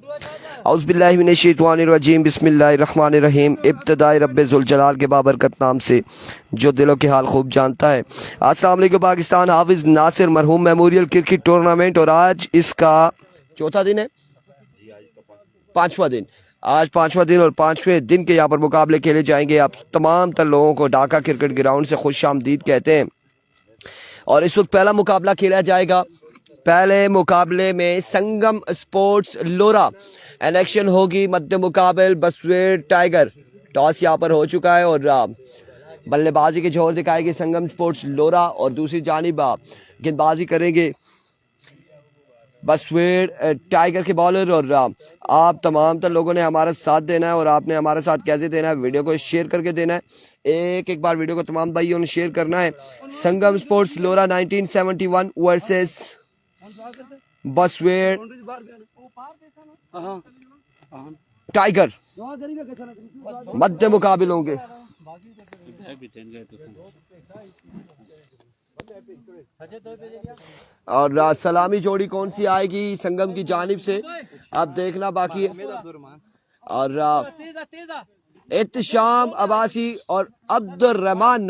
औज़ुबिल्लाहि मिनश्शैतानिर्रजीम बिस्मिल्लाहिर्रहमानिर्रहीम। इब्तिदाई रब्बे ज़ुल जलाल के बाबरकत नाम से जो दिलों के हाल खूब जानता है। अस्सलाम वालेकुम पाकिस्तान। हाफिज़ नासिर मरहूम मेमोरियल क्रिकेट टूर्नामेंट और आज इसका चौथा दिन है, पाँचवा दिन। आज पाँचवा दिन और पाँचवें दिन के यहाँ पर मुकाबले खेले जाएंगे। आप तमाम तर लोगों को ढाका क्रिकेट ग्राउंड से खुश आमदीद कहते हैं और इस वक्त पहला मुकाबला खेला जाएगा। पहले मुकाबले में संगम स्पोर्ट्स लोरा इलेक्शन होगी, मध्य मुकाबल बसवेड़ टाइगर। टॉस यहाँ पर हो चुका है और बल्लेबाजी के जोर दिखाएंगे संगम स्पोर्ट्स लोरा और दूसरी जानिब गेंदबाजी करेंगे बसवेड़ टाइगर के बॉलर। और आप तमाम तर लोगों ने हमारा साथ देना है और आपने हमारे साथ कैसे देना है, वीडियो को शेयर करके देना है। एक बार वीडियो को तमाम भाइयों ने शेयर करना है। संगम स्पोर्ट्स लोरा 1971 वर्सेस बसवेड़ टाइगर मध्य मुकाबले होंगे। और सलामी जोड़ी कौन सी आएगी संगम की जानिब से अब देखना बाकी है। और इत्तिशाम अब्बासी और अब्दुल रहमान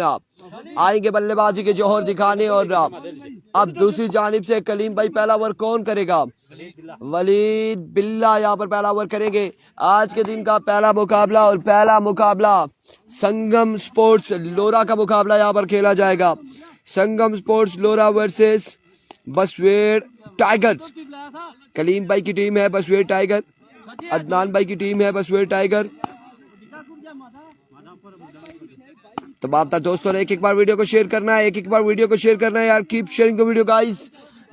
आएंगे बल्लेबाजी के जौहर दिखाने। और अब दूसरी जानिब से कलीम भाई पहला ओवर कौन करेगा, वलीद बिल्ला यहाँ पर पहला ओवर करेंगे। आज के दिन का पहला मुकाबला और पहला मुकाबला संगम स्पोर्ट्स लोरा का मुकाबला यहाँ पर खेला जाएगा। संगम स्पोर्ट्स लोरा वर्सेस बसवेड़ टाइगर। कलीम भाई की टीम है बसवेड़ टाइगर, अदनान भाई की टीम है बसवेड़ टाइगर। तमाम दोस्तों ने एक बार वीडियो को शेयर करना है, एक बार वीडियो को शेयर करना है यार। Keep sharing the video guys,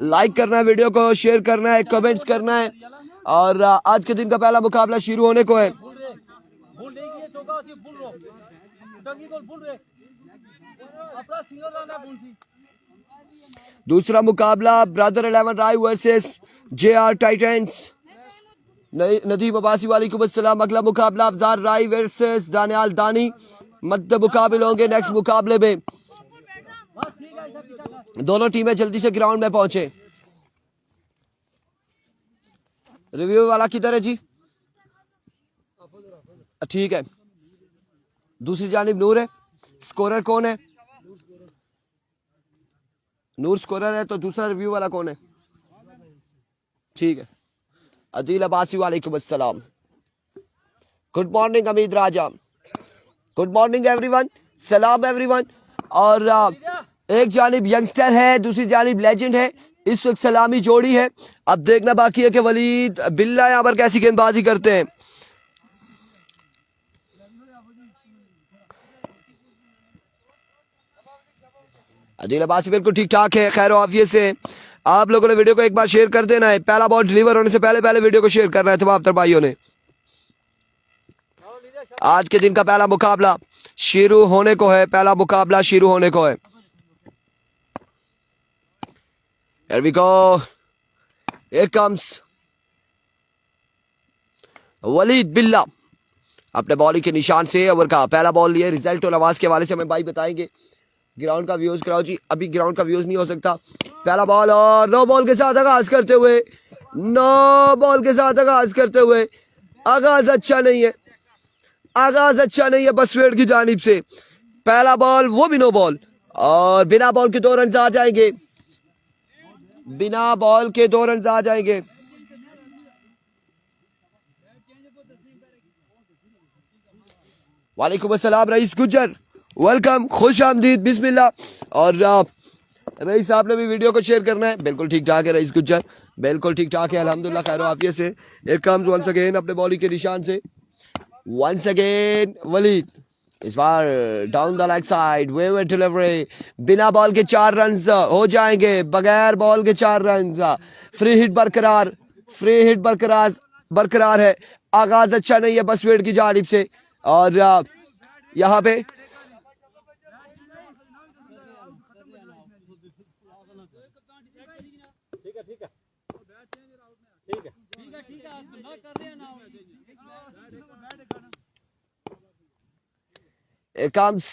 like करना है, वीडियो को शेयर करना है, कमेंट्स करना है। और आज के दिन का पहला मुकाबला शुरू होने को है। दूसरा मुकाबला brother 11 Rai versus JR Titans. Nadeem Abbasi वालेकुम अस्सलाम। अगला मुकाबला अफजार राय वर्सेस दानियाल दानी मध्य मुकाबले होंगे। नेक्स्ट मुकाबले में दोनों टीमें जल्दी से ग्राउंड में पहुंचे। रिव्यू वाला किधर है जी? ठीक है, दूसरी जानिब नूर है। स्कोरर कौन है? नूर स्कोरर है, तो दूसरा रिव्यू वाला कौन है? ठीक है, अदील अब्बासी वालेकुम अस्सलाम। गुड मॉर्निंग अमीद राजा, गुड मॉर्निंग एवरीवन, सलाम एवरीवन। और एक जानिब यंगस्टर है, दूसरी जानिब लेजेंड है। इस वक्त सलामी जोड़ी है। अब देखना बाकी है कि वलीद बिल्ला यहाँ पर कैसी गेंदबाजी करते हैं। अदील अब्बासी बिल्कुल ठीक ठाक है, खैर आफियत से। आप लोगों ने वीडियो को एक बार शेयर कर देना है। पहला बॉल डिलीवर होने से पहले वीडियो को शेयर करना है तमाम तर भाइयों ने। आज के दिन का पहला मुकाबला शुरू होने को है, पहला मुकाबला शुरू होने को है। Here we go. Here comes Waleed बिल्ला अपने बॉलिंग के निशान से ओवर का पहला बॉल लिए। रिजल्ट और आवाज के हवाले से हमें भाई बताएंगे। ग्राउंड का व्यूज कराओ जी, अभी ग्राउंड का व्यूज नहीं हो सकता। पहला बॉल और नो बॉल के साथ आगाज करते हुए, नो बॉल के साथ आगाज करते हुए आगाज अच्छा नहीं है, आगाज अच्छा नहीं है बसवेड़ की जानिब से। पहला बॉल वो भी नो बॉल और बिना बॉल के 2 रन आ जाएंगे, बिना बॉल के 2 रन आ जाएंगे। वालेकुम अस्सलाम रईस गुज्जर, वेलकम, खुश आमदीद, बिस्मिल्लाह। और रईस साहब ने भी वीडियो को शेयर करना है। बिल्कुल ठीक ठाक है रईस गुज्जर, बिल्कुल ठीक ठाक है अल्हम्दुलिल्लाह, खैर आफियत से। एक कम्स वंस अगेन अपने बॉलिंग के निशान से। वंस अगेन वलीद इस बार down the leg side, wave delivery. बिना बॉल के 4 रन हो जाएंगे, बगैर बॉल के 4 रन। फ्री हिट बरकरार, फ्री हिट बरकरार है। आगाज अच्छा नहीं है बसवेड़ की जानिब से। और यहाँ पे here comes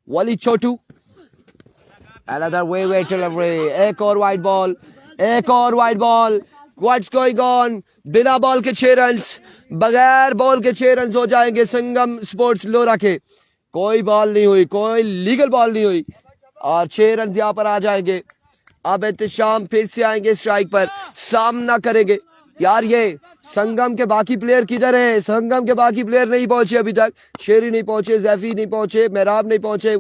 Wali Chotu, another way delivery। एक और वाइड बॉल, एक और wide ball. What's going on? बिना बॉल के 6 रन, बगैर बॉल के 6 रन हो जाएंगे संगम स्पोर्ट्स लोरा के। कोई बॉल नहीं हुई, कोई लीगल बॉल नहीं हुई और 6 रन यहां पर आ जाएंगे। अब एहतशाम फिर से आएंगे स्ट्राइक पर, सामना करेंगे। यार ये संगम के बाकी प्लेयर किधर है? संगम के बाकी प्लेयर नहीं पहुंचे अभी तक। शेरी नहीं पहुंचे, जैफी नहीं पहुंचे, मेहराब नहीं पहुंचे।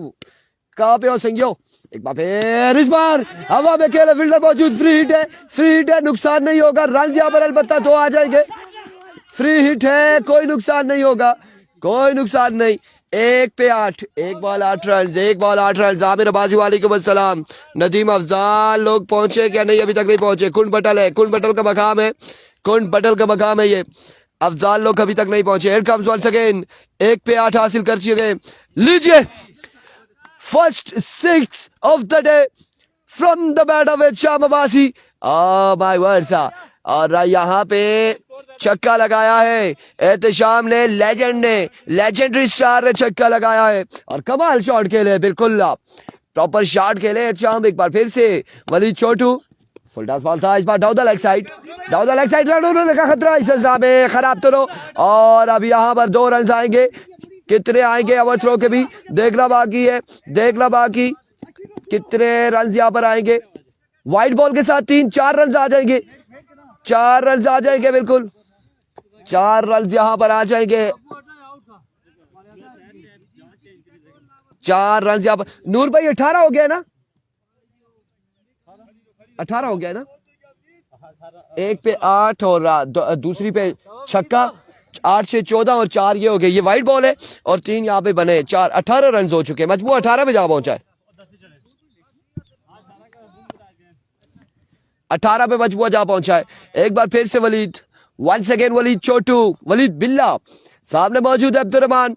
कहां पे हो संगियो? एक बार फिर इस बार हवा में खेले, फील्डर मौजूद, फ्री हिट है, फ्री हिट है, नुकसान नहीं होगा। रन यहाँ पर अलबत्ता 2 आ जाएंगे। फ्री हिट है, कोई नुकसान नहीं होगा, कोई नुकसान नहीं। 1 पे 8, 1 ball 8 run, 1 ball 8 run. Aamir Abbasi वालेकुम अस्सलाम। नदीम अफजाल लोग पहुंचे क्या? नहीं अभी तक नहीं पहुंचे। कुंड बटल है, कुंड बटल का मकाम है, कुंड बटल का मकाम है ये। अफजाल लोग अभी तक नहीं पहुंचे। हेड कम्स वंस अगेन, 1 पे 8 हासिल कर चुके। लीजिए first 6 of the day from the bat of शाम अब्बासी। My word. और यहाँ पे छक्का लगाया है एहतशाम ने, लेजेंडरी स्टार ने छक्का लगाया है और कमाल शॉट खेले, बिल्कुल प्रॉपर शॉट खेले एहतशाम। एक बार फिर से वलीद छोटू, फुल टॉस बॉल था इस बार, down the leg side, run होने का खतरा इस में, खराब तो। और अब यहाँ पर 2 रन आएंगे। कितने आएंगे ओवर थ्रो के भी देखना बाकी है, देखना बाकी कितने रन यहाँ पर आएंगे। वाइड बॉल के साथ 3-4 रन आ जाएंगे, 4 रन आ जाएंगे, बिल्कुल 4 रन यहाँ पर आ जाएंगे। 4 रन यहाँ पर। नूर भाई 18 हो गया ना? 18 हो गया ना? 1 पे 8 और दूसरी पे छक्का, 8 से 14 और 4 ये हो गए। ये वाइड बॉल है और 3 यहाँ पे बने, 4 18 रन हो चुके। मजबूर 18 पे जा पहुंचा है, 18 पे मजबूर जा पहुंचा है। एक बार फिर से वलीद, वंस अगेन वलीद छोटू, वलीद बिल्ला सामने मौजूद है। अब्दुर्रहमान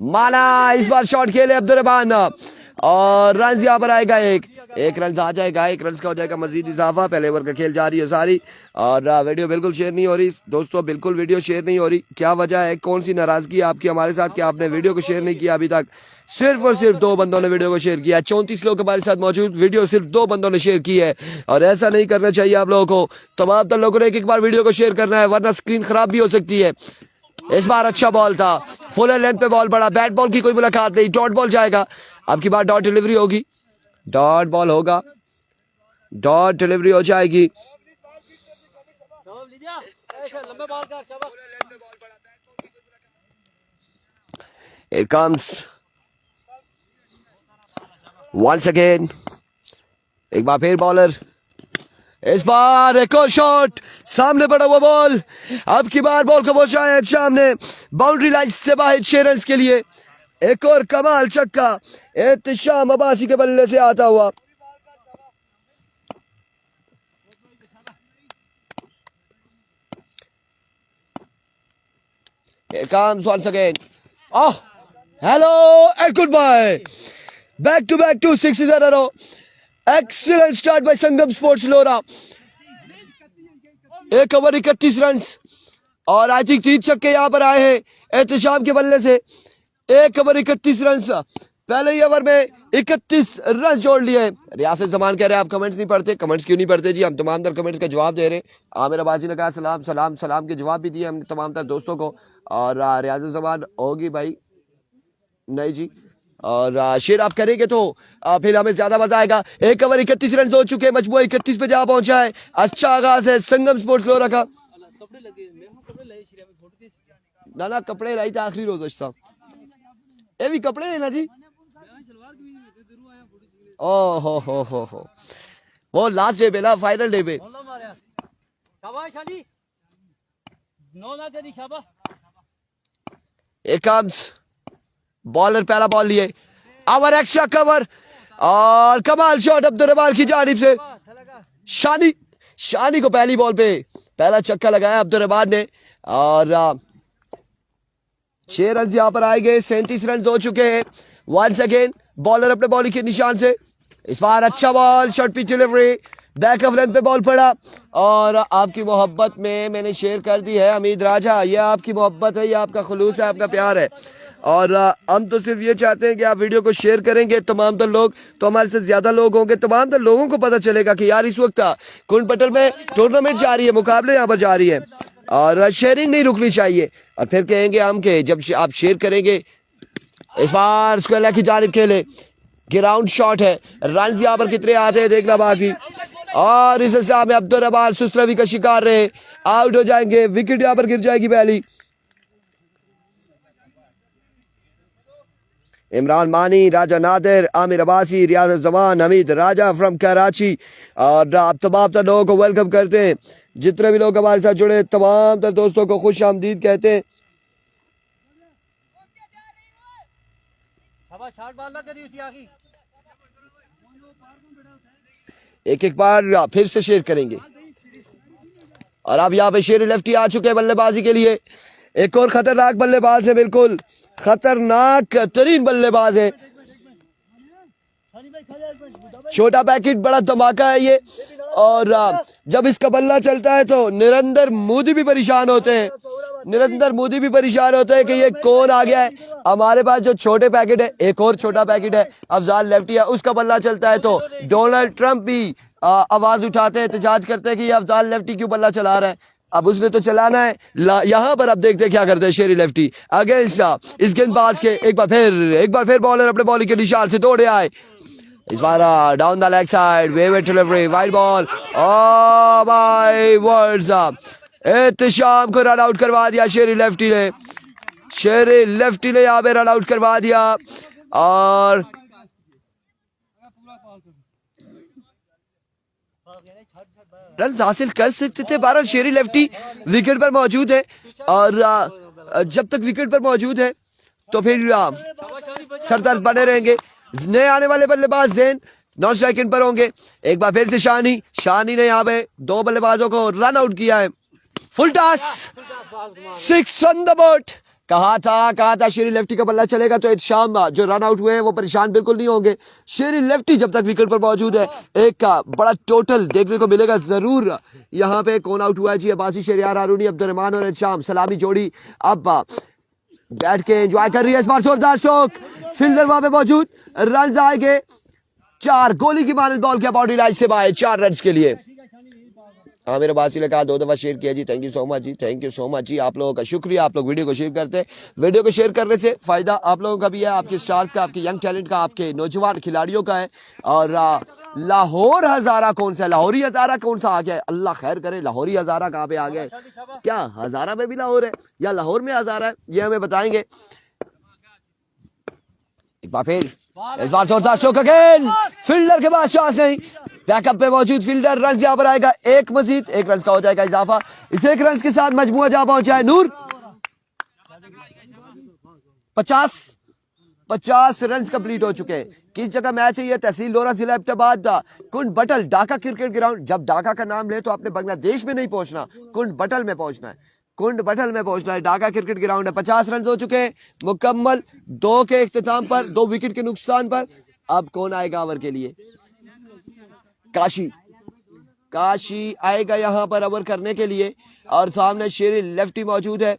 माना इस बार शॉट खेले अब्दुर्रहमान और रन यहाँ पर आएगा। एक रन आ जाएगा, 1 रन का हो जाएगा मजीद इजाफा। पहले ओवर का खेल जारी है सारी। और वीडियो बिल्कुल शेयर नहीं हो रही दोस्तों, बिल्कुल वीडियो शेयर नहीं हो रही। क्या वजह है, कौन सी नाराजगी आपकी हमारे साथ कि आपने वीडियो को शेयर नहीं किया अभी तक? सिर्फ और सिर्फ 2 बंदों ने वीडियो को शेयर किया। 34 लोग हमारे साथ मौजूद, वीडियो सिर्फ 2 बंदों ने शेयर की है और ऐसा नहीं करना चाहिए आप लोगों को। तमाम लोगों ने एक बार वीडियो को शेयर करना है वरना स्क्रीन खराब भी हो सकती है। इस बार अच्छा बॉल था, फुल लेंथ पे बॉल पड़ा, बैट बॉल की कोई मुलाकात नहीं, डॉट बॉल जाएगा। अब की बार डॉट डिलीवरी होगी, डॉट बॉल होगा, डॉट डिलीवरी हो जाएगी। Here comes once again, एक बार फिर बॉलर, इस बार एक और शॉट, सामने पड़ा हुआ बॉल। अब की बार बॉल को पहुंचाया है सामने, बाउंड्री लाइन से बाहर 6 रन के लिए। एक और कमाल छक्का एहतशाम अब्बासी के बल्ले से आता हुआ। Here comes once again. Oh, hello and goodbye. Back to 6 in a row. Excellent start by Sangam sports लोरा। 1 ओवर 31 रन और आई थिंक 3 छक्के यहाँ पर आए हैं एहतशाम के बल्ले से। 1 ओवर 31 रन, पहले ही ओवर में 31 रन जोड़ लिए। रियासत जमान कह रहे हैं आप कमेंट्स नहीं पढ़ते। कमेंट्स क्यों नहीं पढ़ते जी? हम तमाम तर कमेंट्स का जवाब दे रहे हैं। आमिर अब्बासी ने कहा सलाम सलाम सलाम के जवाब भी दिए हमने तमाम तर दोस्तों को। और रियासत जमान होगी भाई नहीं जी, और शेयर आप करेंगे तो फिर हमें ज्यादा मजा आएगा। 1 ओवर 31 रन हो चुके, मजबूर 31 पे जा पहुंचा है। अच्छा आगाज है संगम स्पोर्ट्स लोरा का। ना कपड़े लाई था आखिरी रोज साहब, ये भी कपड़े है ना जी। ओ हो वो लास्ट डे पे ना, फाइनल डे पे। Here comes बॉलर, पहला बॉल लिए, ओवर एक्स्ट्रा कवर और कमाल शॉट अब्दुर्रहमान की जानिब से। शानी को पहली बॉल पे पहला छक्का लगाया अब्दुर्रहमान ने और 6 रन यहाँ पर आएंगे। 37 रन हो चुके हैं। वंस अगेन बॉलर अपने बॉलिंग के निशान से, इस बार अच्छा ball, short pitch delivery, back of length पे बॉल पड़ा और आपकी मोहब्बत में मैंने शेयर कर दी है हमीद राजा। ये आपकी मोहब्बत है, ये आपका खुलूस है, आपका प्यार है। और हम तो सिर्फ ये चाहते हैं कि आप वीडियो को शेयर करेंगे तमाम तर लोग, तो हमारे से ज्यादा लोग होंगे, तमाम तर लोगों को पता चलेगा कि यार इस वक्त कुंड बटल में टूर्नामेंट जारी है, मुकाबले यहाँ पर जारी है और शेयरिंग नहीं रुकनी चाहिए। और फिर कहेंगे हम कि जब आप शेयर करेंगे। इस बार स्क्वेला की जानिब खेले, ग्राउंड शॉट है, रन यहाँ पर कितने आते हैं देखना बाकी। और इस सिलसिला में अब्दुल रबाल सुस्तरवी का शिकार रहे, आउट हो जाएंगे, विकेट यहाँ पर गिर जाएगी पहली। इमरान मानी, राजा नादिर, आमिर अब्बासी, रियाज जमान, हमीद राजा फ्रॉम कराची। और आप तमाम तर लोगों को वेलकम करते हैं, जितने भी लोग हमारे साथ जुड़े तमाम तर दोस्तों को खुश आमदीद कहते हैं। एक एक बार फिर से शेयर करेंगे। और अब यहाँ पे शेर लेफ्टी आ चुके हैं बल्लेबाजी के लिए। एक और खतरनाक बल्लेबाज है, बिल्कुल खतरनाक तरीन बल्लेबाज है। छोटा पैकेट बड़ा धमाका है ये। और जब इसका बल्ला चलता है तो निरंतर मोदी भी परेशान होते हैं, निरंतर मोदी भी परेशान होते हैं कि ये कौन आ गया है। हमारे पास जो छोटे पैकेट है, एक और छोटा पैकेट है, अफजाल लेफ्टी है, उसका बल्ला चलता है तो डोनाल्ड ट्रंप भी आवाज उठाते हैं, एहतजाज करते हैं कि ये अफजाल लेफ्टी क्यों बल्ला चला रहा है। अब उसने तो चलाना है। यहाँ पर अब देखते क्या करते हैं शेरी लेफ्टी अगेंस्ट इस गेंदबाज के। एक बार फिर बॉलर अपने बॉलिंग के निशान से दौड़े आए। इस बार डाउन द लेग साइड, वेवेट delivery, wide ball. Oh my words, Ehtesham को रन आउट करवा दिया शेरी लेफ्टी ने। शेरी लेफ्टी ने यहाँ पे रन आउट करवा दिया। और रन हासिल कर सकते थे। 12 शेरी लेफ्टी विकेट पर मौजूद है। और जब तक विकेट पर मौजूद है तो फिर सरदर्द बने रहेंगे। नए आने वाले बल्लेबाज जैन नॉन स्ट्राइकिंग पर होंगे। एक बार फिर से शानी ने यहाँ पे 2 बल्लेबाजों को रन आउट किया है। Full toss, 6 on the board. कहा था शेरी लेफ्टी का बल्ला चलेगा तो शाम जो रन आउट हुए हैं वो परेशान बिल्कुल नहीं होंगे। शेरी लेफ्टी जब तक विकेट पर मौजूद है एक बड़ा टोटल देखने को मिलेगा जरूर। यहाँ पे कौन आउट हुआ है जी? अब्बासी, शहरियार, हारूनी, अब्दुर्रहमान और शाम सलामी जोड़ी अब बैठ के एंजॉय कर रही है। इस बार जोरदार स्ट्रोक, फील्डर वहां पे मौजूद, रन आएंगे 4। गोली की मारद बॉल के बाउंड्री लाइन से बाहर 4 रन के लिए। हाँ, मेरे बासी ने कहा 2 दफा शेयर किया जी, थैंक यू सो मच जी, थैंक यू सो मच जी। आप लोगों का शुक्रिया, आप लोग वीडियो को शेयर करते हैं। वीडियो को शेयर करने से फायदा आप लोगों का भी है, आपके स्टार्स का, आपके यंग टैलेंट का, आपके नौजवान खिलाड़ियों का है। और लाहौर हजारा कौन सा है? लाहौरी हजारा कौन सा आ गया है? अल्लाह खैर करे। लाहौरी हजारा कहाँ पे आ गया है? क्या हजारा में भी लाहौर है या लाहौर में हजारा है? ये हमें बताएंगे। एक बार फिर इस बार जोरदार स्ट्रोक अगेन, फील्डर के पास चांस नहीं, बैकअप पे मौजूद फील्डर। रन यहाँ पर आएगा एक मजीद, 1 रन का हो जाएगा इजाफा। इस 1 रन के साथ मजमुआ जहां पहुंचा है नूर 50 रन कंप्लीट हो चुके हैं। किस जगह मैच है ये? तहसील लोरा, जिला एबटाबाद, कुंड बटल, ढाका क्रिकेट ग्राउंड। जब ढाका का नाम ले तो आपने बांग्लादेश में नहीं पहुंचना, कुंड बटल में पहुंचना है, कुंड बटल में पहुंचना है। ढाका क्रिकेट ग्राउंड है। 50 रन हो चुके हैं मुकम्मल, 2 के इख्तिताम पर, 2 विकेट के नुकसान पर। अब कौन आएगा ओवर के लिए? काशी आएगा यहाँ पर ओवर करने के लिए। और सामने शेरी लेफ्टी मौजूद है।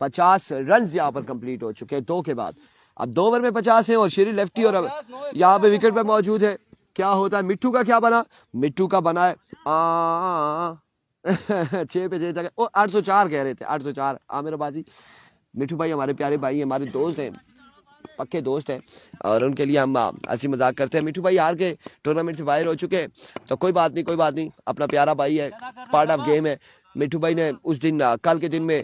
50 रन यहाँ पर कंप्लीट हो चुके हैं 2 के बाद। अब 2 ओवर में 50 है और शेरी लेफ्टी और यहाँ पे विकेट पे मौजूद है। क्या होता है? मिट्टू का क्या बना? मिट्टू का बना है 6 पे 6 जगह 804 कह रहे थे, 804। आमिर बाजी, मिट्टू भाई हमारे प्यारे भाई, हमारे दोस्त हैं, पक्के दोस्त हैं और उनके लिए हम हंसी मजाक करते हैं। मिट्टू भाई हार के टूर्नामेंट से बाहर हो चुके हैं तो कोई बात नहीं, अपना प्यारा भाई है, पार्ट ऑफ गेम है। मिट्टू भाई ने उस दिन कल के दिन में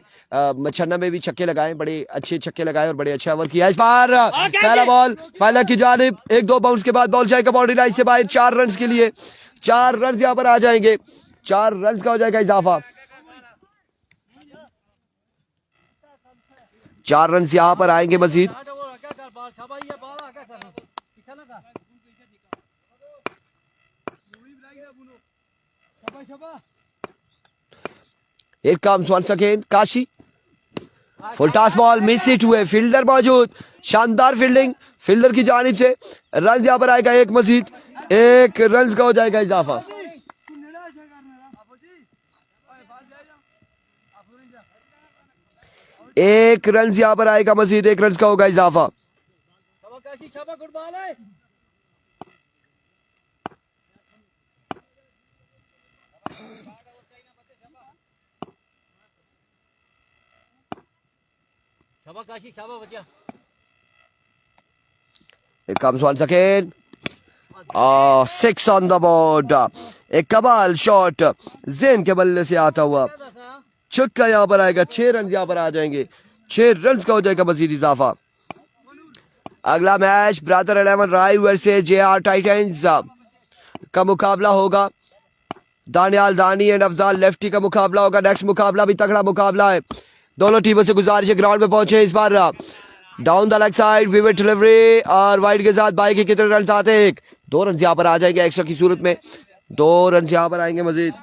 मच्छन्ना में भी छक्के लगाए, बड़े अच्छे छक्के लगाए और बड़े अच्छा ओवर किया। इस बार पहला बॉल फाइनल की जानिब, 1-2 बाउंस के बाद बॉल जाएगा बाउंड्री लाइन से बाहर 4 रन के लिए। 4 रन यहाँ पर आ जाएंगे, 4 रन का हो जाएगा इजाफा। 4 रन यहाँ पर आएंगे मजीद। Here comes once again Kashi, full toss ball, miss hit हुए, फील्डर मौजूद, शानदार फील्डिंग फील्डर की जानिब से। रन यहाँ पर आएगा एक मजीद, 1 रन का हो जाएगा इजाफा। एक रन यहाँ पर आएगा मजीद, 1 रन का होगा इजाफा। गुड बॉल है। It comes once again. 6 on the board. एक कमाल शॉट जेन के बल्ले से आता हुआ छक्का यहाँ पर आएगा। 6 रन यहाँ पर आ जाएंगे, 6 रन का हो जाएगा मजीद इजाफा। अगला match brother 11 Rai versus JR Titans का मुकाबला होगा। दानियाल दानी एंड अफजाल लेफ्टी का मुकाबला होगा। नेक्स्ट मुकाबला भी तगड़ा मुकाबला है। दोनों टीमों से गुजारिश है ग्राउंड में पहुंचे। इस बार डाउन द लेग साइड विविड डिलीवरी और वाइड के साथ बाई के कितने रन आते हैं? 2 रन यहाँ पर आ जाएंगे एक्स्ट्रा की सूरत में। 2 रन यहाँ पर आएंगे मजीद।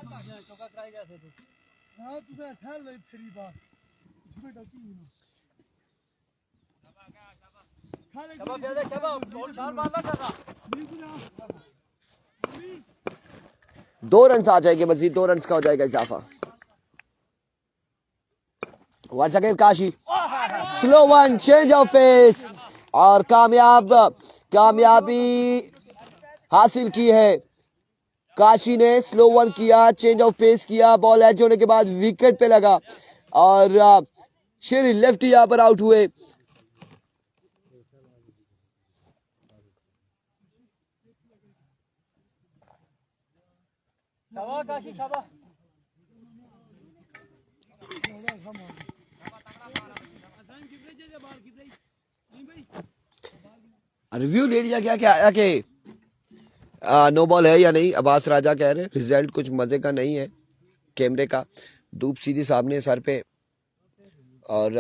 दो रन आ जाएंगे मजीद, 2 रन का हो जाएगा इजाफा। Once again Kashi, slow one, change of pace और कामयाबी हासिल की है। काशी ने स्लो वन किया, चेंज ऑफ पेस किया, बॉल एज होने के बाद विकेट पे लगा और शेरी लेफ्टी यहां पर आउट हुए। रिव्यू ले लिया क्या आया कि नो बॉल है या नहीं? अब्बास राजा कह रहे रिजल्ट कुछ मजे का नहीं है। कैमरे का धूप सीधी सामने सर पे और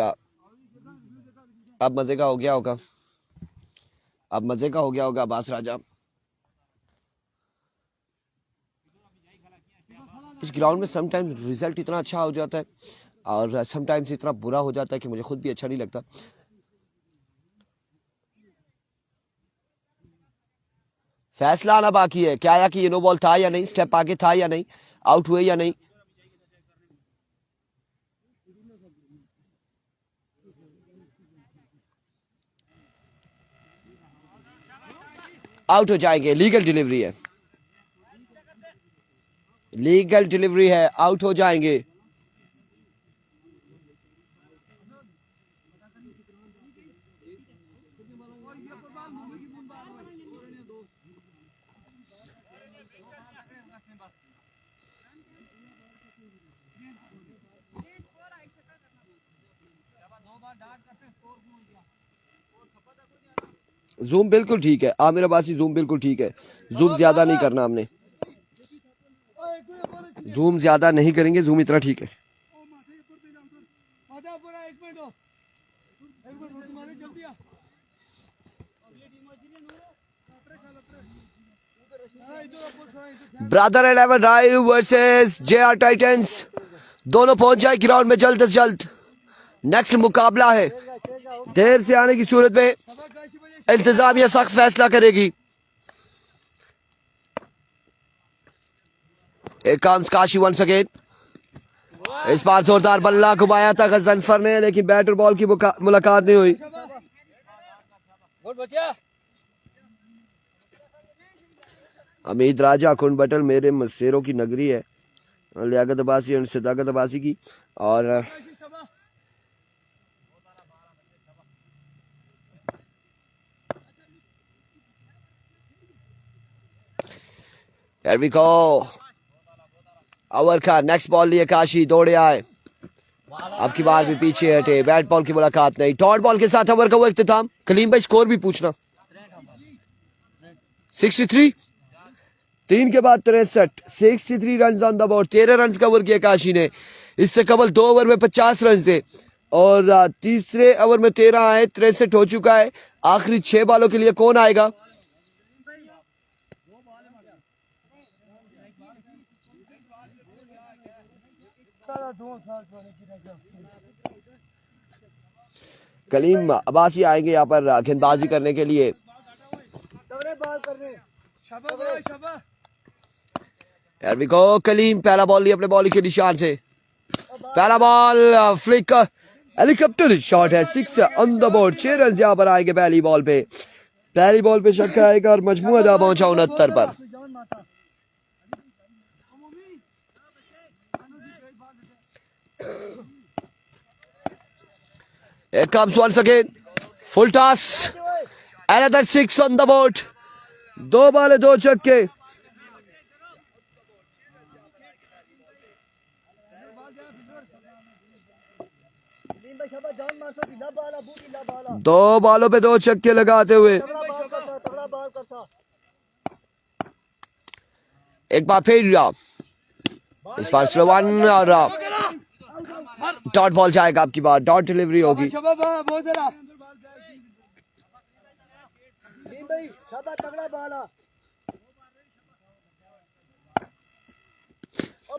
अब मजे का हो गया होगा, अब मजे का हो गया होगा अब्बास राजा। इस ग्राउंड में समटाइम्स रिजल्ट इतना अच्छा हो जाता है और समटाइम्स इतना बुरा हो जाता है कि मुझे खुद भी अच्छा नहीं लगता। फैसला आना बाकी है, क्या आया कि ये नो बॉल था या नहीं, स्टेप आगे था या नहीं, आउट हुए या नहीं। आउट हो जाएंगे, लीगल डिलीवरी है, लीगल डिलीवरी है, आउट हो जाएंगे। जूम बिल्कुल ठीक है आमिर अब्बासी, जूम बिल्कुल ठीक है। जूम ज्यादा नहीं करना हमने, जूम ज्यादा नहीं करेंगे, जूम इतना ठीक है। Brother 11 Rai versus JR Titans, दोनों पहुंच जाए ग्राउंड में जल्द से जल्द। नेक्स्ट मुकाबला है, देर से आने की सूरत में इंतजामिया सख्त फैसला करेगी। एक कम्स काशी वंस अगेन। इस बार जोरदार बल्ला घुमाया था गजनफर ने, लेकिन बैट और बॉल की मुलाकात नहीं हुई। अमीद राजा कुंड बटल मेरे मसेरों की नगरी है, लियाकत अब्बासी और सदाकत अब्बासी की। और Here we go. ओवर का नेक्स्ट बॉल लिए काशी, दौड़े आए, अब की बार भी पीछे हटे, बैट बॉल की मुलाकात नहीं। डॉट बॉल के साथ ओवर का वो इख्तिताम। कलीम भाई स्कोर भी पूछना। 63, 3 के बाद 63, 63 run on the board. 13 run cover किया काशी ने। इससे कबल 2 ओवर में 50 रन थे और तीसरे ओवर में 13 आए, 63 हो चुका है। आखिरी 6 बॉलों के लिए कौन आएगा? कलीम अब्बासी आएंगे यहाँ पर गेंदबाजी करने के लिए। Here we go, कलीम पहला बॉल लिया अपने बॉलिंग के निशान से। पहला बॉल फ्लिक हेलीकॉप्टर शॉट है, 6 ऑन द बोर्ड। 6 रन यहाँ पर आएंगे पहली बॉल पे छक्का आएगा और मजमूआ जा पहुंचा 69 पर। Here comes once again full toss, another 6 on the board। 2 बॉलें 2 छक्के। दो बॉलों पे 2 छक्के लगाते हुए एक बार फिर इस बार स्लो वन और डॉट बॉल जाएगा। आपकी बार डॉट डिलीवरी होगी।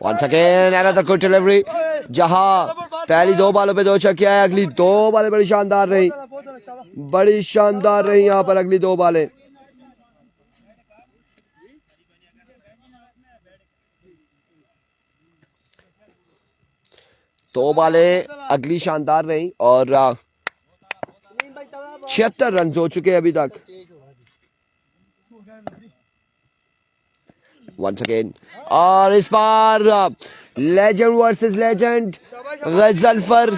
Once again another good delivery। जहां पहली 2 बॉलों पे 2 छक्के आए, अगली 2 बॉलें बड़ी शानदार रही यहाँ पर अगली 2 बॉलें। दो बॉलें अगली शानदार रही और 76 रन हो चुके हैं अभी तक। वंस अगेन और इस बार legend versus legend, Ghazanfar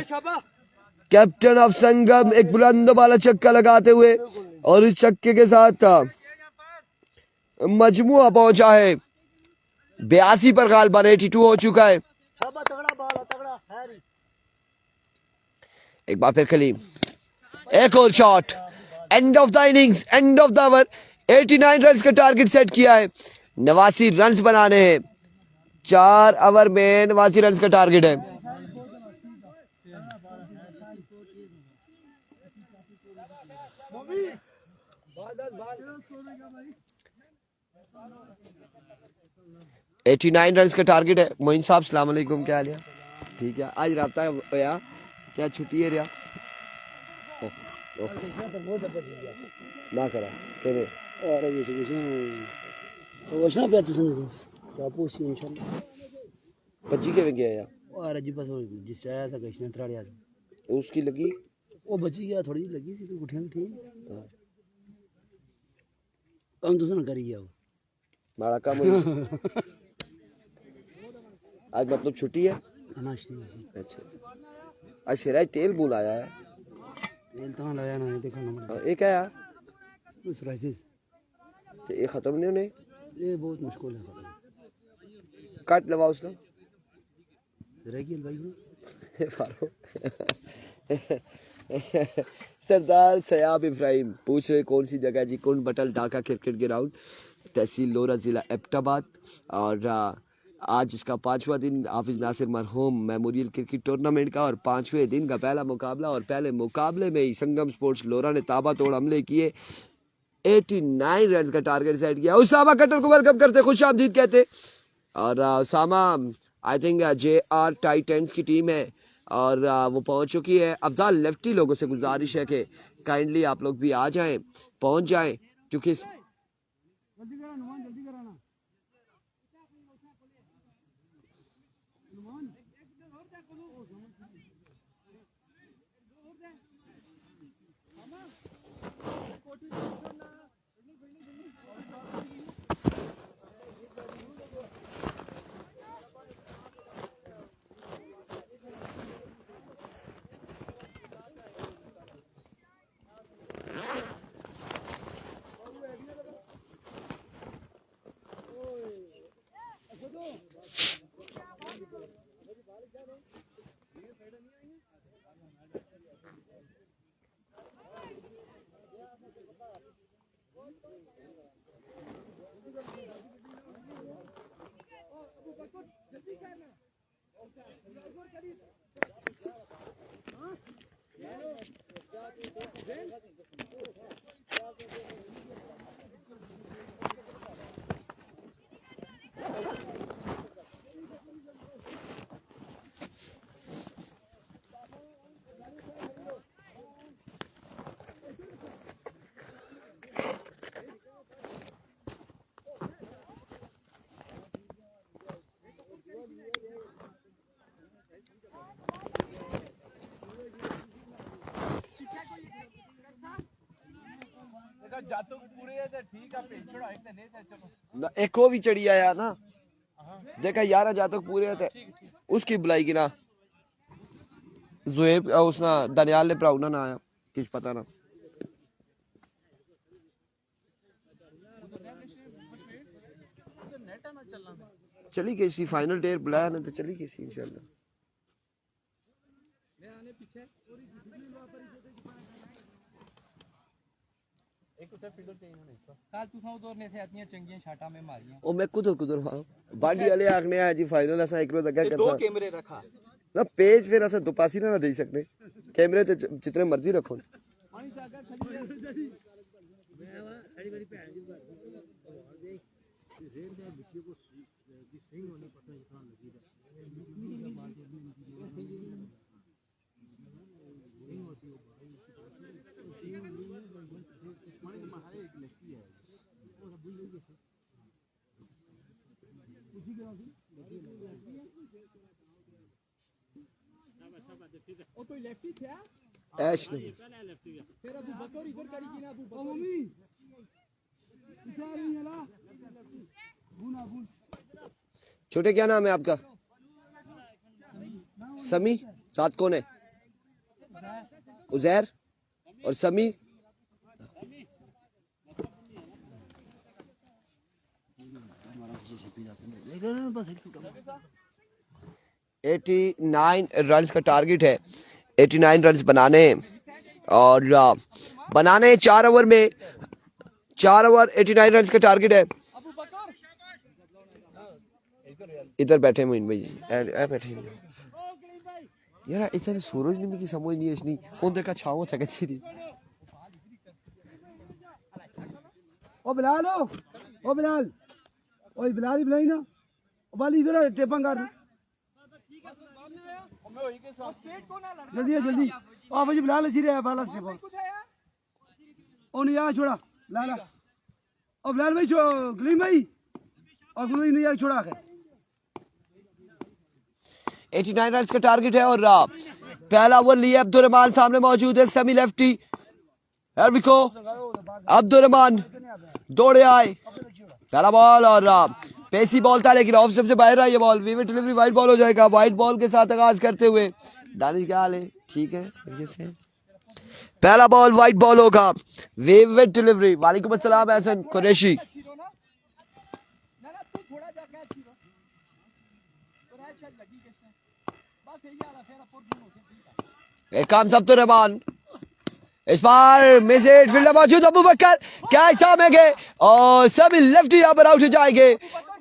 captain of Sangam एक बुलंद वाला छक्का लगाते हुए और इस छक्के के साथ मजमुआ पहुंचा है 82 पर गालबन 82 हो चुका है। एक बार फिर कलीम, एक और shot, end of the innings, end of the over. 89 run का टारगेट सेट किया है, 89 रन बनाने हैं। 4 ओवर में 89 रन का टारगेट है। एटी 89 रन का टारगेट है। मोइन साहब सलाम अलैकुम, क्या हाल है? ठीक है, आज राब्ता है क्या छुट्टी है? ना करा केने अरे ये तो वशना पे क्या पूछी इंशाल्लाह बच्ची के गया या अरे जी बस जिस आया था कृष्ण त्राड़िया उसकी लगी वो बची गया, थोड़ी लगी थी तो गुठियां ठीक कम तो ना करी गया वो बड़ा काम हुई। आज मतलब छुट्टी है। अच्छा आज सिराज तेल बुलाया है, तेल कहाँ लाया ना देखा ना ये क्या यार उस राइस तो ये खत्म नहीं होने, ये बहुत मुश्किल है खत्म। काट लगा उसने रहेगी भाई सरदार सयाब इब्राहिम पूछ रहे कौन सी जगह जी? कौन बटल ढाका क्रिकेट ग्राउंड, तहसील लोरा, जिला एबटाबाद। और आज इसका 5वां दिन हाफिज नासिर मरहूम मेमोरियल क्रिकेट टूर्नामेंट का और 5वें दिन का पहला मुकाबला। और पहले मुकाबले में ही संगम स्पोर्ट्स लोरा ने ताबड़तोड़ हमले किए, 89 रन का टारगेट सेट किया। उसामा कट्टर को वेलकम करते, खुश आमदीद कहते। और Usama I think JR Titans की टीम है और वो पहुंच चुकी है। अफजाल लेफ्टी लोगों से गुजारिश है कि काइंडली आप लोग भी आ जाएं, पहुंच जाएं, क्योंकि ना एक को भी चढ़ी आया ना देखा 11 जातक पूरे थे उसकी बुलाई की ना जुएब उसना दनियाल ने प्राउना ना आया किस पता ना चली गई सी फाइनल डेट बुलाया ना तो चली गई सी इंशाल्लाह ओ मैं कुदर बाडी वाले आखने आ जी फाइनल असा एक रोज लगा कर दो कैमरे रखा ना पेज फिर असा दुपासी ना दे सकते कैमरे ते जितने मर्जी रखो ऐश नहीं छोटे क्या नाम है आपका समी साथ कौन है उजैर और समी 89 रन्स का टारगेट है 89 रन्स बनाने और बनाने 4 ओवर में 4 ओवर 89 रन्स का टारगेट है इधर बैठे मोइन भाई बैठे यार इधर सूरज नहीं की समझ नहीं है कौन देखा छाओ था कचरी ओ बिलाल ओए बिलाल ही बुलाई ना ओ बाली इधर टेपा कर जल्दी ओ भाई बिलाल अच्छी रहा बाला टेपा ओ नहीं आ छोड़ा लाला ओ बिलाल भाई गलीम भाई और गुली नहीं आ छोड़ा के 89 रन्स का टारगेट है और पहला ओवर लिया अब्दुर्रहमान सामने मौजूद है सेमी लेफ्टी अब्दुर्रहमान दौड़े आए पहला बॉल और पेसी बॉल था लेकिन ऑफ स्टंप से बाहर आई ये ball vivid delivery wide ball हो जाएगा वाइड बॉल के साथ आगाज करते हुए दानिश क्या हाल है ठीक है से पहला बॉल वाइड बॉल होगा विविड डिलीवरी वालेकुम अस्सलाम हसन कुरैशी एक काम सब तो रहमान इस बार मिसेज फील्डर मौजूद अबू बकर कैच थामेंगे और सभी लेफ्टी यहाँ पर आउट हो जाएंगे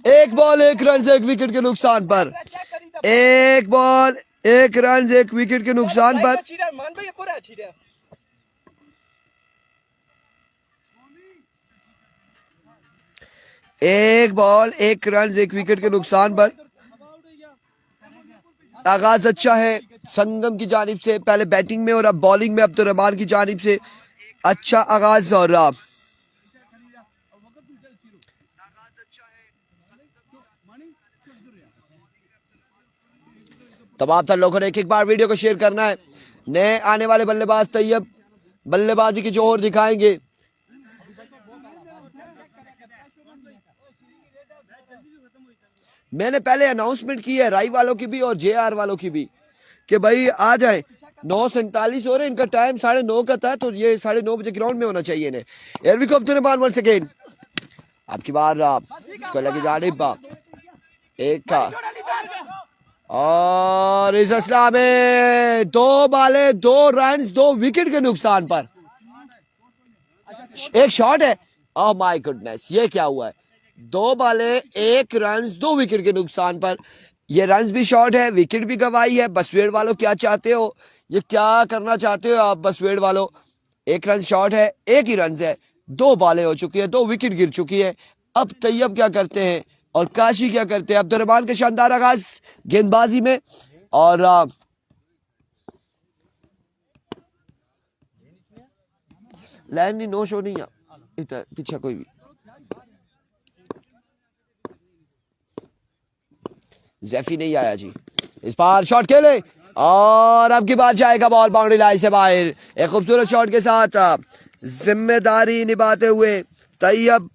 एक बॉल एक रन एक विकेट के नुकसान पर एक बॉल एक रन एक विकेट के नुकसान पर एक बॉल एक रन एक विकेट के नुकसान पर आगाज अच्छा है संगम की जानिब से पहले बैटिंग में और अब बॉलिंग में अब्दुर्रहमान की जानिब से अच्छा आगाज और तमाम सब लोगों ने एक बार वीडियो को शेयर करना है नए आने वाले बल्लेबाज तैयब बल्लेबाजी की जोहर दिखाएंगे मैंने पहले अनाउंसमेंट की है राई वालों की भी और जेआर वालों की भी कि भाई आ जाए 9:47 हो रहे इनका टाइम 9:30 का था तो ये 9:30 बजे ग्राउंड में होना चाहिए इन्हें एरवी को अब्दुर्रहमान वंस अगेन आपकी बार इसको लगे जानिब एक था और इस असला में 2 बाले 2 रन 2 विकेट के नुकसान पर एक शॉट है ओह माय गुडनेस ये क्या हुआ है 2 बाले 1 रन 2 विकेट के नुकसान पर ये रन्स भी शॉर्ट है विकेट भी गवाई है बसवेड़ वालों क्या चाहते हो ये क्या करना चाहते हो आप बसवेड़ वालों 1 रन शॉर्ट है 1 ही रन है 2 बालें हो चुकी है 2 विकेट गिर चुकी है अब तैयब क्या करते हैं और काशी क्या करते हैं अब्दुर्रहमान के शानदार आगाज गेंदबाजी में और लाइन नहीं नो शो नहीं है पीछे कोई भी जैफी नहीं आया जी इस बार शॉट खेले और अब की बात जाएगा बॉल बाउंड्री लाइन से बाहर एक खूबसूरत शॉट के साथ जिम्मेदारी निभाते हुए तैयब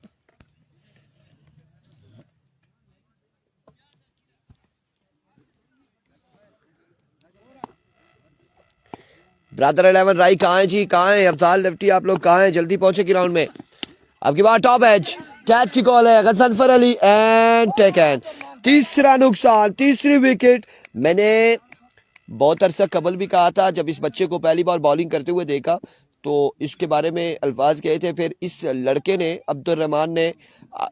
ब्रदर 11 राई कहाँ है जी, कहाँ है अफजाल लेफ्टी, आप लोग कहाँ हैं? जल्दी पहुंचे ग्राउंड में। अब की बार टॉप एज कैच की कॉल है, गजनफर अली एंड टेकन। तीसरा नुकसान, तीसरी विकेट। मैंने बहुत अरसा कबल भी कहा था, जब इस बच्चे को पहली बार बॉलिंग करते हुए देखा तो इसके बारे में अल्फाज कहे थे। फिर इस लड़के ने, अब्दुल रहमान ने,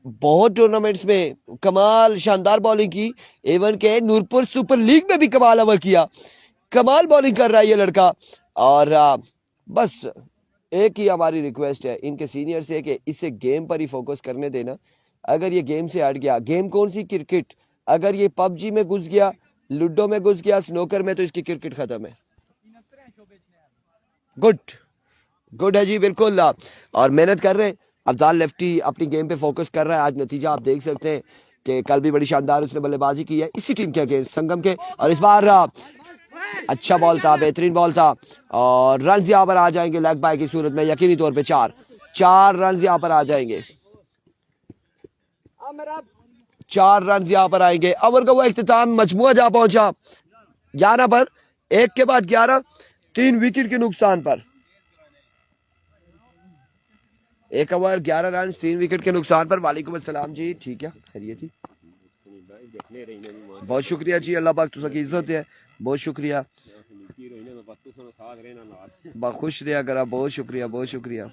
बहुत टूर्नामेंट्स में कमाल शानदार बॉलिंग की। एवन के नूरपुर सुपर लीग में भी कमाल ओवर किया। कमाल बॉलिंग कर रहा है ये लड़का। और बस एक ही हमारी रिक्वेस्ट है इनके सीनियर से कि इसे गेम पर ही फोकस करने देना। अगर ये गेम से हट गया, गेम कौन सी, क्रिकेट, अगर ये पबजी में घुस गया, लूडो में घुस गया, स्नोकर में, तो इसकी क्रिकेट खत्म है। गुड गुड है जी, बिल्कुल। और मेहनत कर रहे हैं। अफजाल लेफ्टी अपनी गेम पे फोकस कर रहा है। आज नतीजा आप देख सकते हैं कि कल भी बड़ी शानदार उसने बल्लेबाजी की है इसी टीम के अगेंस्ट, संगम के। और इस बार अच्छा बॉल था, बेहतरीन बॉल था। और रन यहाँ पर आ जाएंगे लेग बाय की सूरत में, यकीनी तौर पे चार रन यहाँ पर आ जाएंगे। 4 रन यहाँ पर आएंगे। ओवर का वो इख्तिताम, मजमुआ जा पहुंचा 11 पर, एक के बाद 11, 3 विकेट के नुकसान पर। 1 ओवर 11 रन 3 विकेट के नुकसान पर। वालेकुम अस्सलाम जी, ठीक है, खैरियत जी, बहुत शुक्रिया जी, अल्लाह पाक तुसा की इज्जत है, बहुत शुक्रिया, खुश रहा करा, बहुत शुक्रिया, बहुत शुक्रिया।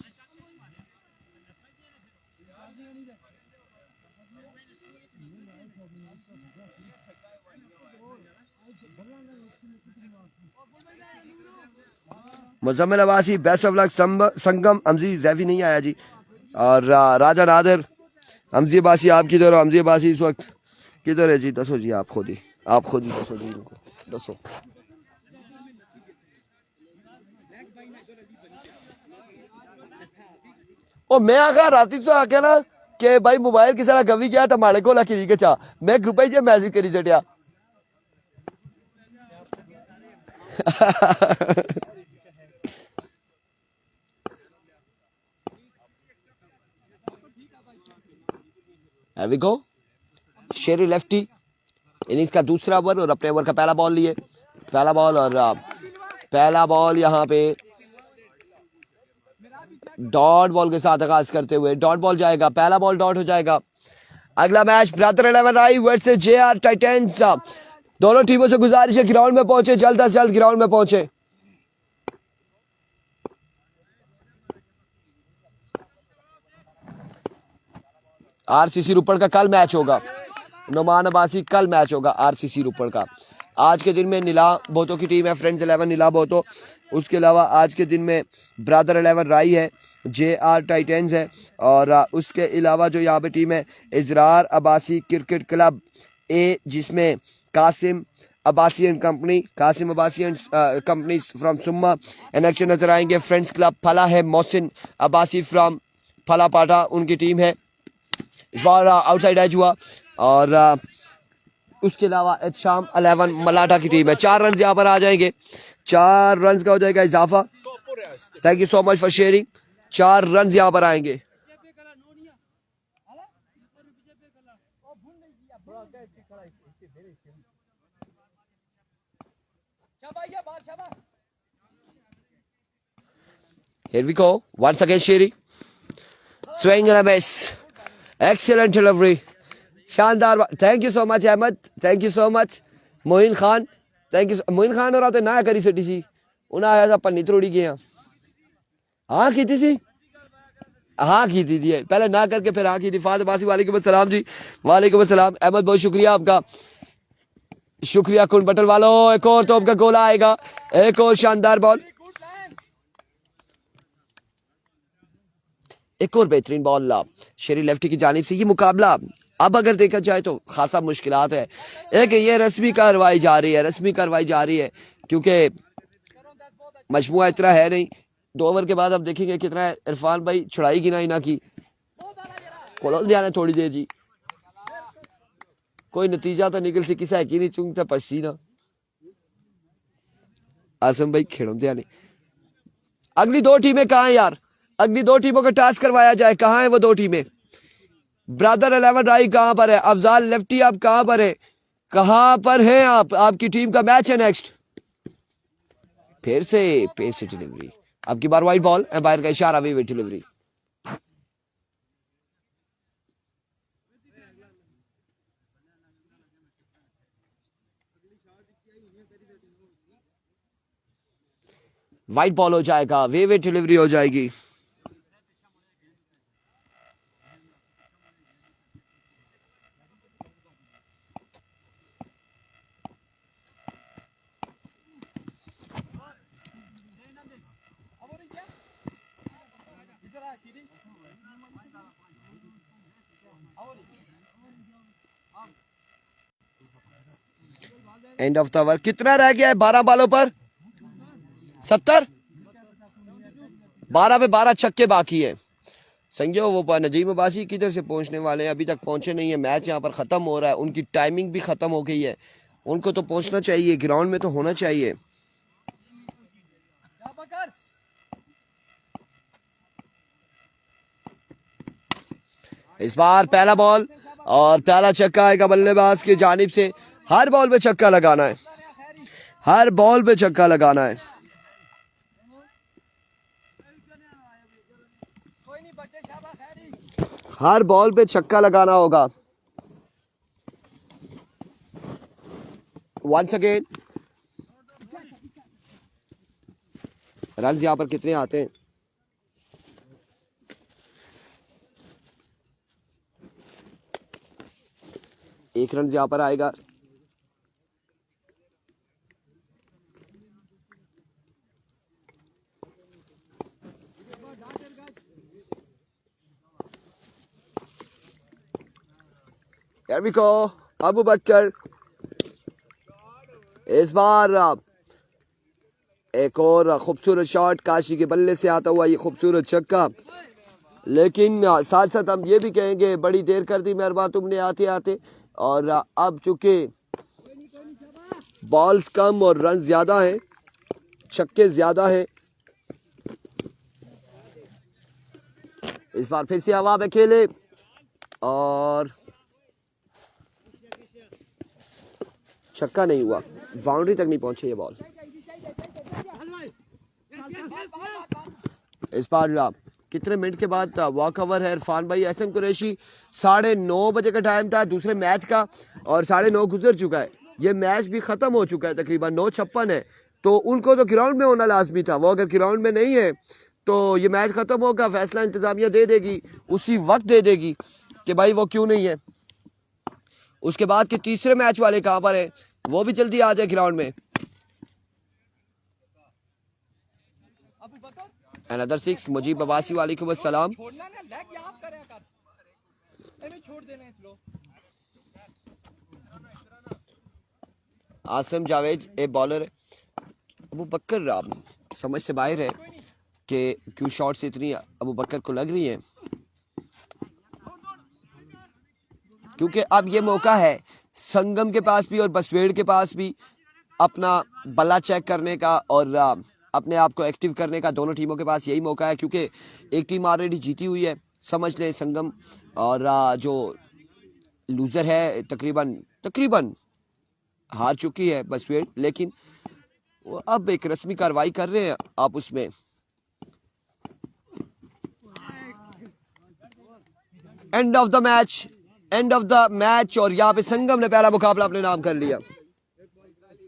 Muzammil Abbasi best of luck. Sangam अमजी जैफी नहीं आया जी। और राजा नादर, अमजी अब्बासी आप किधर हो? अमजी अब्बासी इस वक्त किधर है जी? दसो जी, आप खुद ही दसो जी, दसो। ओ मैं आखा राती से आके ना कि भाई मोबाइल किसी ना गवी गया टमाड़े को लकी के चा मैं ग्रुप ही मैसेज करी चढ़िया। Here we go. Sheri lefty innings का दूसरा ओवर और अपने ओवर का पहला बॉल लिए। पहला बॉल और पहला बॉल यहाँ पे डॉट बॉल के साथ आगाज करते हुए डॉट बॉल जाएगा, पहला बॉल डॉट हो जाएगा। अगला मैच ब्रदर 11 राई वर्सेस जेआर टाइटंस। दोनों टीमों से गुजारिश है ग्राउंड में पहुंचे, जल्द से जल्द ग्राउंड में पहुंचे। आरसीसी रुपड़ का कल मैच होगा, नुमान अब्बासी, कल मैच होगा आरसीसी रुपड़ का। आज के दिन में नीला बोतो की टीम है, फ्रेंड्स 11 नीला बोतो। उसके अलावा आज के दिन में ब्रदर 11 राई है, जेआर टाइटंस है, और उसके अलावा जो यहाँ पे टीम है इजरार अब्बासी क्रिकेट क्लब ए, जिसमें कासिम अब्बासियन कंपनी फ्रॉम सुम्मा एनेक्शन नजर आएंगे। फ्रेंड्स क्लब फला है, मोहसिन अब्बासी फ्रॉम फला पाटा उनकी टीम है। इस बार आउटसाइड एज हुआ। और उसके अलावा शाम 11 मलाटा की टीम है। 4 रन यहाँ पर आ जाएंगे, 4 रन का हो जाएगा इजाफा। Thank you so much for sharing. 4 run यहाँ पर आएंगे। Here we go. Once again, Shiri. Swing and a miss. Excellent delivery. शानदार। Thank you so much Ahmed, thank you so much. Moin Khan, thank you. Moin Khan और आते ना करी सटी सी उन्हें आया था पन्नी त्रोड़ी गया। हाँ की थी सी, हाँ की थी पहले ना करके फिर हाँ की थी। फाद बासी वालेकुम अस्सलाम जी, वालेकुम अस्सलाम। अहमद बहुत शुक्रिया आपका, शुक्रिया। कुन बटल वालों, एक और तोप का गोला आएगा, एक और शानदार बॉल, एक और बेहतरीन बॉल शेरी लेफ्टी की जानिब से। ये मुकाबला अब अगर देखा जाए तो खासा मुश्किलात है। एक ये रस्मी कार्रवाई जारी है, क्योंकि मजमुआ इतना है नहीं। 2 ओवर के बाद अब देखेंगे कितना है। इरफान भाई छुड़ाई की ना इना की खोल दिया थोड़ी देर जी, कोई नतीजा तो निकल सी किसा है कि नहीं चुंगता पसी ना। आसम भाई खेड़ों दिया नहीं। अगली 2 टीमें कहाँ हैं यार? अगली 2 टीमों का टास्क करवाया जाए। कहां है वो 2 टीमें? ब्रदर 11 राई कहां पर है? अफजाल लेफ्टी आप कहां पर है? कहां पर हैं आप? आपकी टीम का मैच है नेक्स्ट। फिर से डिलीवरी, अब की बार वाइड बॉल, एम्पायर का इशारा, वे डिलीवरी। वाइड बॉल हो जाएगा, वे डिलीवरी हो जाएगी। End of the over. कितना रह गया है 12 बॉलों पर? 70। 12 पे 12 छक्के बाकी है। संजो वो नजीम अब्बासी किधर से पहुंचने वाले हैं? अभी तक पहुंचे नहीं है। मैच यहाँ पर खत्म हो रहा है, उनकी टाइमिंग भी खत्म हो गई है। उनको तो पहुंचना चाहिए, ग्राउंड में तो होना चाहिए। इस बार पहला बॉल और पहला छक्का आएगा बल्लेबाज की जानिब से। हर बॉल पे छक्का लगाना है, हर बॉल पे छक्का लगाना है। हर बॉल पे छक्का लगाना होगा। वंस अगेन, रन यहां पर कितने आते हैं? एक रन यहां पर आएगा। अबू बकर इस बार एक और खूबसूरत शॉट काशी के बल्ले से आता हुआ ये खूबसूरत छक्का। लेकिन साथ साथ हम ये भी कहेंगे बड़ी देर कर दी मेहरबान तुमने आते आते। और अब चूंकि बॉल्स कम और रन ज्यादा है, छक्के ज्यादा है, इस बार फिर से हवा में खेले और छक्का नहीं हुआ, बाउंड्री तक नहीं पहुंचे ये बॉल। इस बार कितने मिनट के बाद वॉक ओवर है इरफान भाई? एहसन कुरैशी 9:30 बजे का टाइम था दूसरे मैच का और 9:30 गुजर चुका है। ये मैच भी खत्म हो चुका है, तकरीबन 9:56 है। तो उनको तो ग्राउंड में होना लाजमी था। वो अगर ग्राउंड में नहीं है तो ये मैच खत्म होगा, फैसला इंतजामिया दे देगी, उसी वक्त दे देगी कि भाई वो क्यों नहीं है। उसके बाद के तीसरे मैच वाले कहां पर है, वो भी जल्दी आ जाए ग्राउंड में। अनदर 6 मुजीब अब्बासी वालेकुम अस्सलाम। आसिम जावेद ए बॉलर है। अबू बकर समझ से बाहर है कि क्यों शॉट्स इतनी अबू बकर को लग रही है, क्योंकि अब ये मौका है संगम के पास भी और बसवेड़ के पास भी अपना बल्ला चेक करने का और अपने आप को एक्टिव करने का। दोनों टीमों के पास यही मौका है, क्योंकि एक टीम ऑलरेडी जीती हुई है, समझ लें संगम, और जो लूजर है तकरीबन हार चुकी है बसवेड़। लेकिन वो अब एक रस्मी कार्रवाई कर रहे हैं आप उसमें। एंड ऑफ द मैच और यहाँ पे संगम ने पहला मुकाबला अपने नाम कर लिया।